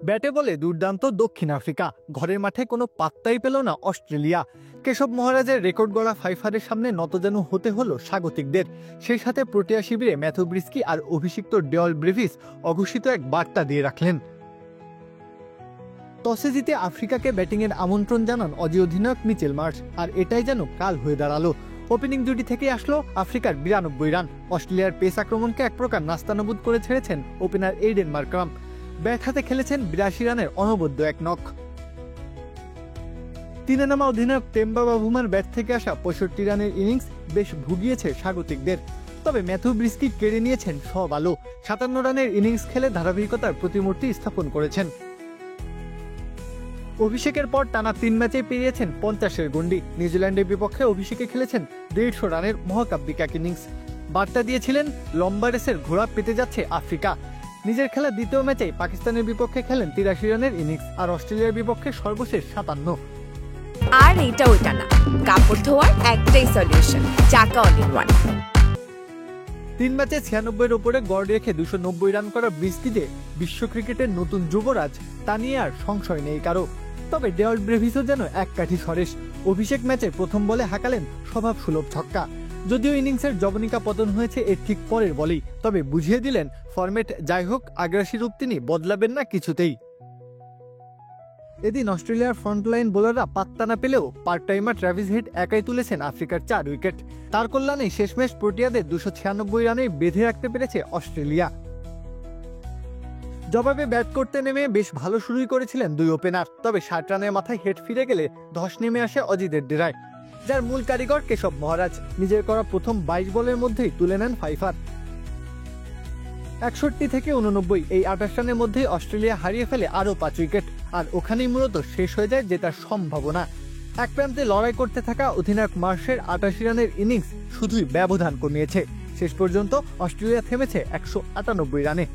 ব্যাটে বলে দুর্দান্ত দক্ষিণ আফ্রিকা, ঘরের মাঠে কোনো পাত্তাই পেল না অস্ট্রেলিয়া। কেশব মহারাজের রেকর্ড গড়া ফাইফারের সামনে নতজানু হতে হলো স্বাগতিকদের। সেই সাথে প্রোটিয়া শিবিরে ম্যাথু ব্রিস্কি আর অভিষিক্ত ডেল ব্রেভিস অঘোষিত এক বার্তা দিয়ে রাখলেন। টসে জিতে আফ্রিকাকে ব্যাটিংয়ের আমন্ত্রণ জানান অজি অধিনায়ক মিচেল মার্শ, আর এটাই যেন কাল হয়ে দাঁড়ালো। ওপেনিং জুটি থেকে আসলো আফ্রিকার 92 রান। অস্ট্রেলিয়ার পেস আক্রমণকে এক প্রকার নাস্তানাবুদ করে ছেড়েছেন ওপেনার এইডেন মার্করাম। ব্যাট হাতে খেলেছেন 82 রানের অনবদ্য এক নক। তিনে নামা অধিনায়ক টেম্বা বাভুমার ব্যাট থেকে আসা 65 রানের ইনিংস বেশ ভুগিয়েছে স্বাগতিকদের। তবে ম্যাথু ব্রিস্কি কেড়ে নিয়েছেন সব আলো। 57 রানের ইনিংস খেলে ধারাবাহিকতার প্রতিমূর্তি স্থাপন করেছেন। অভিষেকের পর টানা 3 ম্যাচে পেরিয়েছেন 50-এর গন্ডি। নিউজিল্যান্ডের বিপক্ষে অভিষেকে খেলেছেন 150 রানের মহাকাব্যিক এক ইনিংস। বার্তা দিয়েছিলেন লম্বা রেসের ঘোড়া পেতে যাচ্ছে আফ্রিকা। নিজের খেলা দ্বিতীয় ম্যাচে পাকিস্তানের বিপক্ষে খেলেন 83 রানের ইনিংস, আর অস্ট্রেলিয়ার বিপক্ষে সর্বশেষ 57। আর এটা ওইটা না, কাপড় ধোয়ার একটাই সলিউশন, চাকা অল ইন ওয়ান। 3 ম্যাচে 96-এর উপরে গড় রেখে 290 রান করা ব্রিস্কিতে বিশ্ব ক্রিকেটের নতুন যুবরাজ, তা নিয়ে আর সংশয় নেই কারো। তবে ডেল ব্রেভিসও যেন এক কাঠি সরেশ। অভিষেক ম্যাচে প্রথম বলে হাঁকালেন স্বভাব সুলভ ছক্কা। যদিও ইনিংসের জবনিকা পতন হয়েছে এর ঠিক পরের বলেই, তবে বুঝিয়ে দিলেন ফরম্যাট যাই হোক আগ্রাসী রূপ তিনি বদলাবেন না কিছুতেই। এদিন অস্ট্রেলিয়ার ফ্রন্টলাইন বোলাররা পাত্তা না পেলেও পার্ট টাইমার ট্র্যাভিস হেড একাই তুলেছেন আফ্রিকার 4 উইকেট। তার কল্যাণে শেষমেশ প্রোটিয়াদের 296 রানে বেঁধে রাখতে পেরেছে অস্ট্রেলিয়া। জবাবে ব্যাট করতে নেমে বেশ ভালো শুরুই করেছিলেন দুই ওপেনার, তবে 60 রানের মাথায় হেড ফিরে গেলে ধস নেমে আসে অজিদের ডেরায়, যার মূল কারিগর কেশব মহারাজ। নিজের করা প্রথম 22 বলের মধ্যেই তুলে নেন ফাইফার। 61 থেকে 89 এই 28 রানের মধ্যেই অস্ট্রেলিয়া হারিয়ে ফেলে আরও 5 উইকেট, আর ওখানেই মূলত শেষ হয়ে যায় জেতার সম্ভাবনা। এক প্রান্তে লড়াই করতে থাকা অধিনায়ক মার্শের 88 রানের ইনিংস শুধুই ব্যবধান কমিয়েছে। শেষ পর্যন্ত অস্ট্রেলিয়া থেমেছে 198 রানে।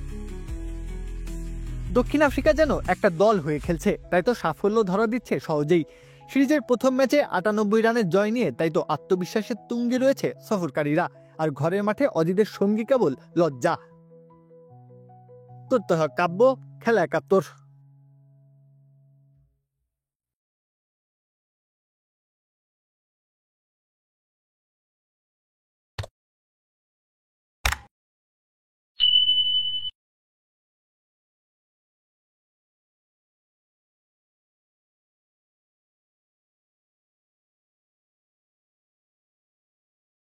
দক্ষিণ আফ্রিকা যেন একটা দল হয়ে খেলছে, তাই তো সাফল্য ধরা দিচ্ছে সহজেই। সিরিজের প্রথম ম্যাচে 98 রানের জয় নিয়ে তাই তো আত্মবিশ্বাসের তুঙ্গে রয়েছে সফরকারীরা, আর ঘরের মাঠে অজিদের সঙ্গী কেবল লজ্জা। কাব্য, খেলা 71।